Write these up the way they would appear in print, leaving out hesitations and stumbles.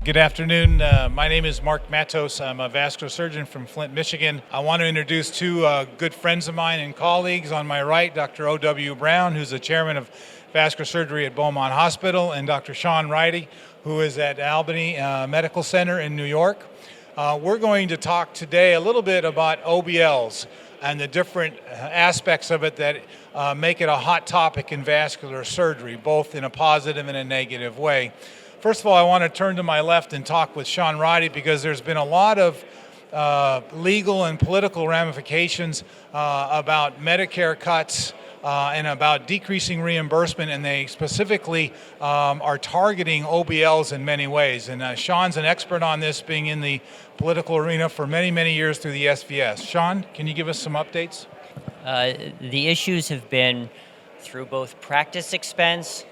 Good afternoon. My name is Mark Mattos. I'm a vascular surgeon from Flint, Michigan. I want to introduce two good friends of mine and colleagues. On my right, Dr. O.W. Brown, who's the chairman of vascular surgery at Beaumont Hospital, and Dr. Sean Roddy, who is at Albany Medical Center in New York. We're going to talk today a little bit about OBLs and the different aspects of it that make it a hot topic in vascular surgery, both in a positive and a negative way. First of all, I want to turn to my left and talk with Sean Roddy because there's been a lot of legal and political ramifications about Medicare cuts and about decreasing reimbursement, and they specifically are targeting OBLs in many ways. And Sean's an expert on this, being in the political arena for many, many years through the SVS. Sean, can you give us some updates? The issues have been through both practice expense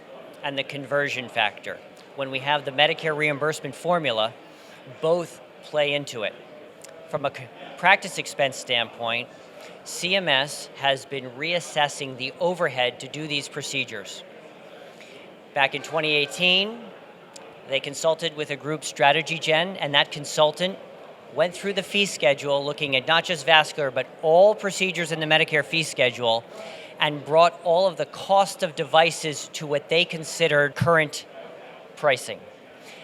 and the conversion factor. When we have the Medicare reimbursement formula, both play into it. From a practice expense standpoint, CMS has been reassessing the overhead to do these procedures. Back in 2018, they consulted with a group, Strategy Gen, and that consultant went through the fee schedule looking at not just vascular, but all procedures in the Medicare fee schedule, and brought all of the cost of devices to what they considered current pricing.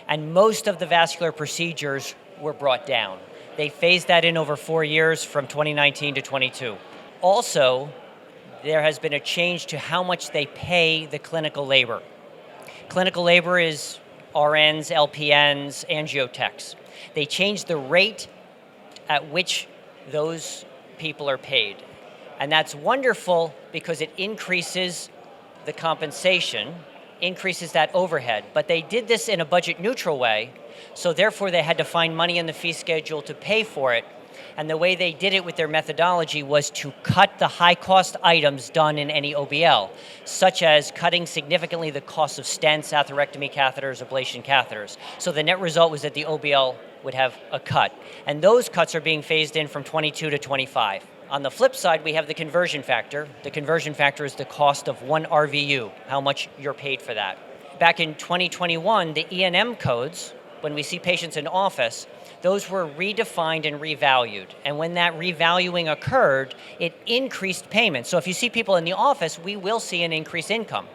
And most of the vascular procedures were brought down. They phased that in over 4 years from 2019 to 22. Also, there has been a change to how much they pay the clinical labor. Clinical labor is RNs, LPNs, angiotechs. They changed the rate at which those people are paid. And that's wonderful because it increases the compensation, increases that overhead. But they did this in a budget neutral way, so therefore they had to find money in the fee schedule to pay for it. And the way they did it with their methodology was to cut the high cost items done in any OBL, such as cutting significantly the cost of stents, atherectomy catheters, ablation catheters. So the net result was that the OBL would have a cut. And those cuts are being phased in from 22 to 25. On the flip side, we have the conversion factor. The conversion factor is the cost of one RVU, how much you're paid for that. Back in 2021, the E&M codes, when we see patients in office, those were redefined and revalued. And when that revaluing occurred, it increased payments. So if you see people in the office, we will see an increased income.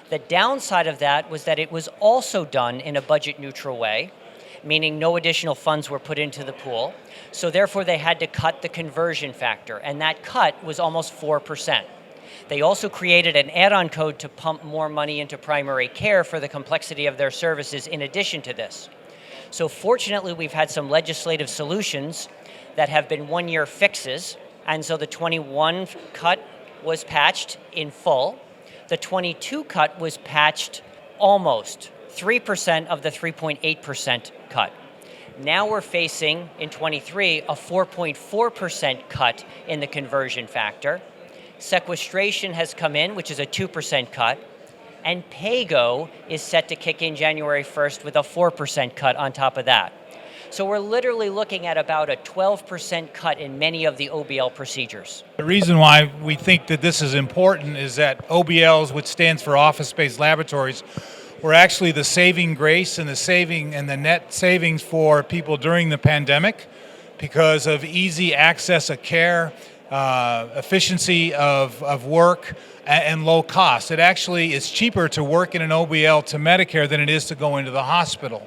The downside of that was that it was also done in a budget neutral way, meaning no additional funds were put into the pool. So therefore they had to cut the conversion factor, and that cut was almost 4%. They also created an add-on code to pump more money into primary care for the complexity of their services in addition to this. So fortunately, we've had some legislative solutions that have been one-year fixes, and so the 21 cut was patched in full. The 22 cut was patched almost 3% of the 3.8% cut. Now we're facing, in 23, a 4.4% cut in the conversion factor. Sequestration has come in, which is a 2% cut. And PAYGO is set to kick in January 1st with a 4% cut on top of that. So we're literally looking at about a 12% cut in many of the OBL procedures. The reason why we think that this is important is that OBLs, which stands for office-based laboratories, were actually the saving grace and the net savings for people during the pandemic because of easy access of care, efficiency of work, and low cost. It actually is cheaper to work in an OBL to Medicare than it is to go into the hospital.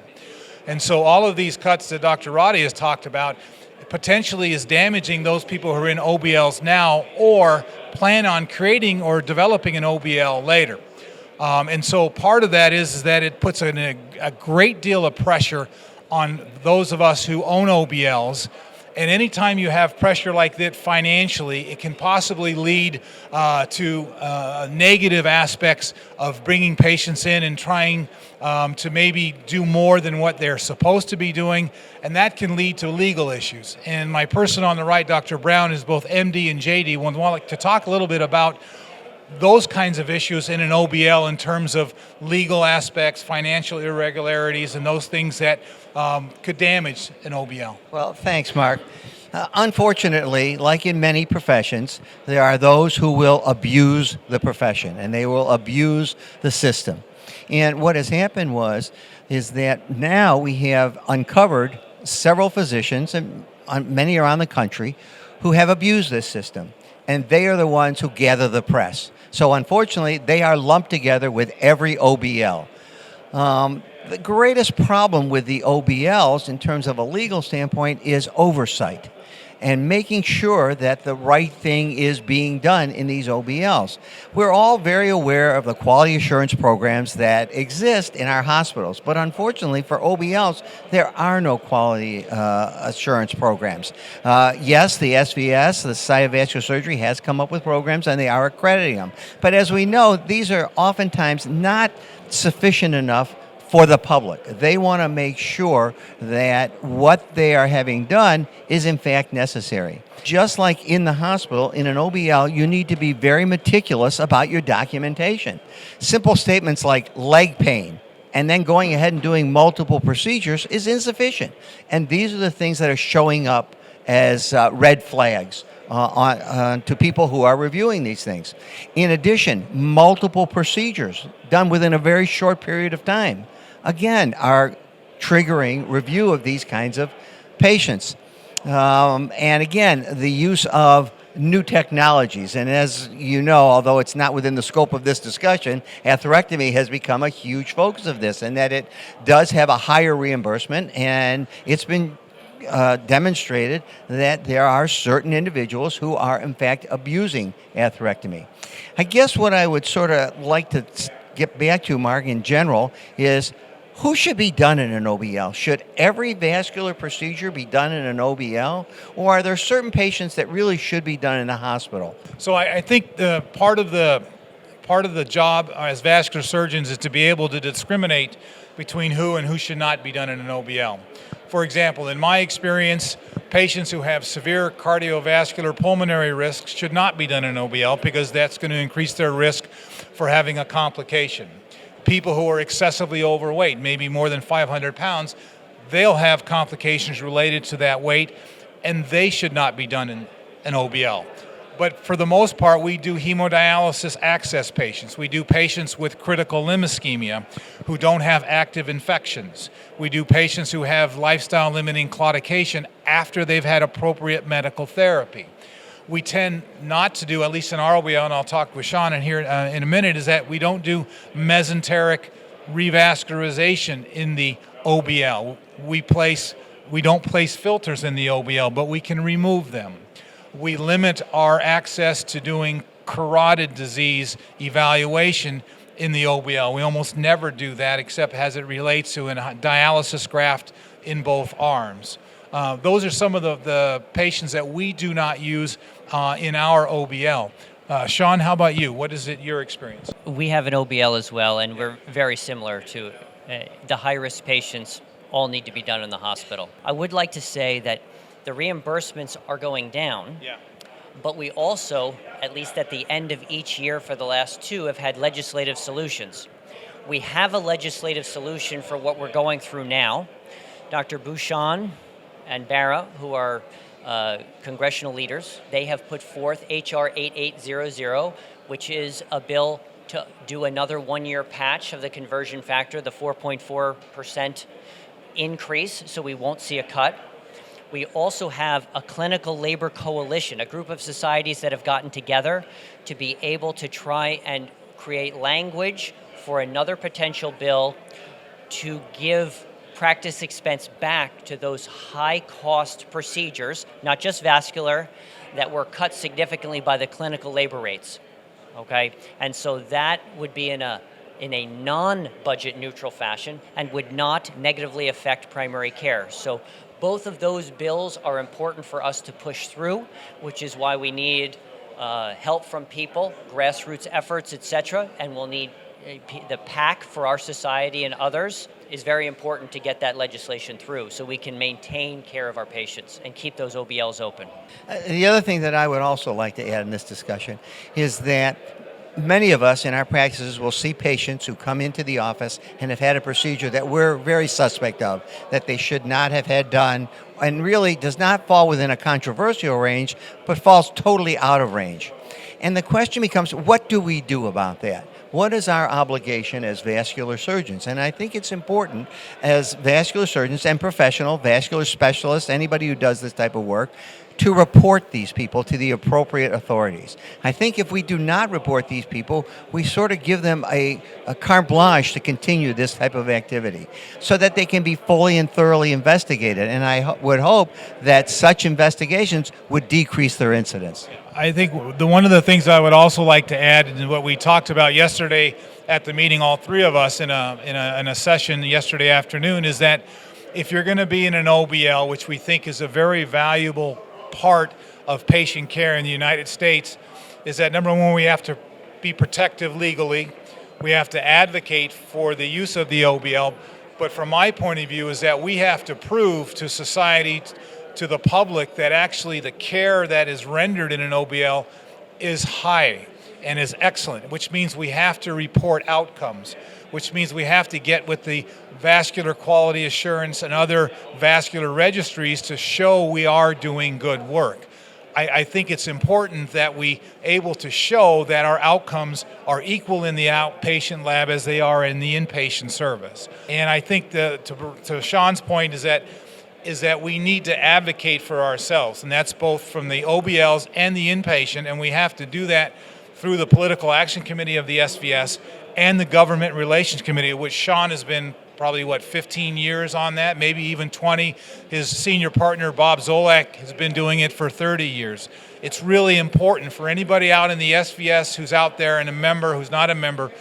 And so all of these cuts that Dr. Roddy has talked about potentially is damaging those people who are in OBLs now or plan on creating or developing an OBL later. And so part of that is that it puts a great deal of pressure on those of us who own OBLs. And anytime you have pressure like that financially, it can possibly lead to negative aspects of bringing patients in and trying to maybe do more than what they're supposed to be doing, and that can lead to legal issues. And my person on the right, Dr. Brown, is both MD and JD. Would want to talk a little bit about those kinds of issues in an OBL in terms of legal aspects, financial irregularities, and those things that could damage an OBL. Well, thanks, Mark. Unfortunately, like in many professions, there are those who will abuse the profession and they will abuse the system. And what has happened is that now we have uncovered several physicians, and many around the country, who have abused this system. And they are the ones who gather the press. So unfortunately, they are lumped together with every OBL. The greatest problem with the OBLs in terms of a legal standpoint is oversight and making sure that the right thing is being done in these OBLs. We're all very aware of the quality assurance programs that exist in our hospitals, but unfortunately for OBLs, there are no quality assurance programs. Yes, the SVS, the Society of Vascular Surgery, has come up with programs and they are accrediting them. But as we know, these are oftentimes not sufficient enough for the public. They want to make sure that what they are having done is in fact necessary. Just like in the hospital, in an OBL, you need to be very meticulous about your documentation. Simple statements like leg pain and then going ahead and doing multiple procedures is insufficient. And these are the things that are showing up as red flags to people who are reviewing these things. In addition, multiple procedures done within a very short period of time, again, are triggering review of these kinds of patients. And again, the use of new technologies. And as you know, although it's not within the scope of this discussion, atherectomy has become a huge focus of this, and that it does have a higher reimbursement, and it's been demonstrated that there are certain individuals who are in fact abusing atherectomy. I guess what I would sort of like to get back to, Mark, in general, is who should be done in an OBL? Should every vascular procedure be done in an OBL? Or are there certain patients that really should be done in the hospital? So I think the part of the job as vascular surgeons is to be able to discriminate between who and who should not be done in an OBL. For example, in my experience, patients who have severe cardiovascular pulmonary risks should not be done in an OBL because that's going to increase their risk for having a complication. People who are excessively overweight, maybe more than 500 pounds, they'll have complications related to that weight, and they should not be done in an OBL. But for the most part, we do hemodialysis access patients. We do patients with critical limb ischemia who don't have active infections. We do patients who have lifestyle-limiting claudication after they've had appropriate medical therapy. We tend not to do, at least in our OBL, and I'll talk with Sean in here in a minute, is that we don't do mesenteric revascularization in the OBL. We don't place filters in the OBL, but we can remove them. We limit our access to doing carotid disease evaluation in the OBL. We almost never do that except as it relates to a dialysis graft in both arms. Those are some of the patients that we do not use in our OBL. Sean, how about you? What is your experience? We have an OBL as well, and we're very similar to the high-risk patients all need to be done in the hospital. I would like to say that the reimbursements are going down, but we also, at least at the end of each year for the last two, have had legislative solutions. We have a legislative solution for what we're going through now. Dr. Bouchon and Barra, who are congressional leaders, they have put forth H.R. 8800, which is a bill to do another one-year patch of the conversion factor, the 4.4% increase, so we won't see a cut. We also have a clinical labor coalition, a group of societies that have gotten together to be able to try and create language for another potential bill to give practice expense back to those high-cost procedures, not just vascular, that were cut significantly by the clinical labor rates. Okay, and so that would be in a non-budget neutral fashion and would not negatively affect primary care. So both of those bills are important for us to push through, which is why we need help from people, grassroots efforts, etc., and we'll need the PAC for our society and others is very important to get that legislation through so we can maintain care of our patients and keep those OBLs open. The other thing that I would also like to add in this discussion is that many of us in our practices will see patients who come into the office and have had a procedure that we're very suspect of, that they should not have had done, and really does not fall within a controversial range, but falls totally out of range. And the question becomes, what do we do about that? what is our obligation as vascular surgeons? And I think it's important as vascular surgeons and professional vascular specialists, anybody who does this type of work, to report these people to the appropriate authorities. I think if we do not report these people, we sort of give them a carte blanche to continue this type of activity so that they can be fully and thoroughly investigated. And I would hope that such investigations would decrease their incidence. I think one of the things I would also like to add, and what we talked about yesterday at the meeting, all three of us in a session yesterday afternoon, is that if you're going to be in an OBL, which we think is a very valuable part of patient care in the United States, is that number one, we have to be protective legally. We have to advocate for the use of the OBL. But from my point of view is that we have to prove to society, to the public, that actually the care that is rendered in an OBL is high and is excellent, which means we have to report outcomes, which means we have to get with the vascular quality assurance and other vascular registries to show we are doing good work. I think it's important that we able to show that our outcomes are equal in the outpatient lab as they are in the inpatient service. And I think to Sean's point is that we need to advocate for ourselves, and that's both from the OBLs and the inpatient, and we have to do that through the Political Action Committee of the SVS and the Government Relations Committee, which Sean has been probably, 15 years on that, maybe even 20. His senior partner, Bob Zolak, has been doing it for 30 years. It's really important for anybody out in the SVS who's out there and a member, who's not a member,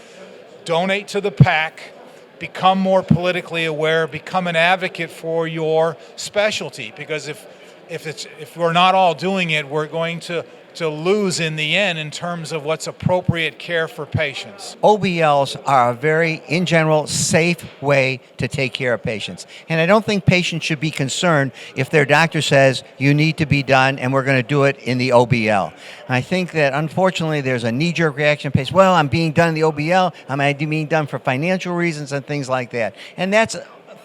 donate to the PAC, become more politically aware, become an advocate for your specialty, because if we're not all doing it, we're going to lose in the end in terms of what's appropriate care for patients. OBLs are a very, in general, safe way to take care of patients. And I don't think patients should be concerned if their doctor says you need to be done and we're going to do it in the OBL. And I think that unfortunately there's a knee-jerk reaction. Patients, well, I'm being done in the OBL, I'm being done for financial reasons and things like that. And that's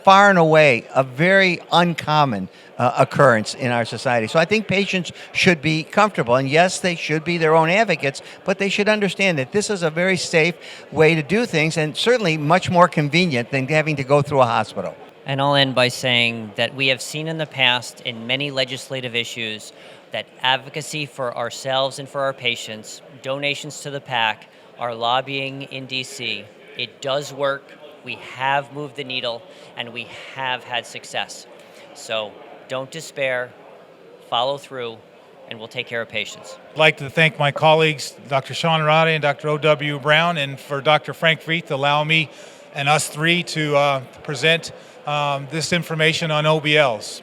far and away a very uncommon occurrence in our society. So I think patients should be comfortable. And yes, they should be their own advocates, but they should understand that this is a very safe way to do things and certainly much more convenient than having to go through a hospital. And I'll end by saying that we have seen in the past in many legislative issues that advocacy for ourselves and for our patients, donations to the PAC, our lobbying in DC, it does work. We have moved the needle and we have had success. So don't despair, follow through, and we'll take care of patients. I'd like to thank my colleagues, Dr. Sean Roddy and Dr. O.W. Brown, and for Dr. Frank VEITH to allow me and us three to present this information on OBLs.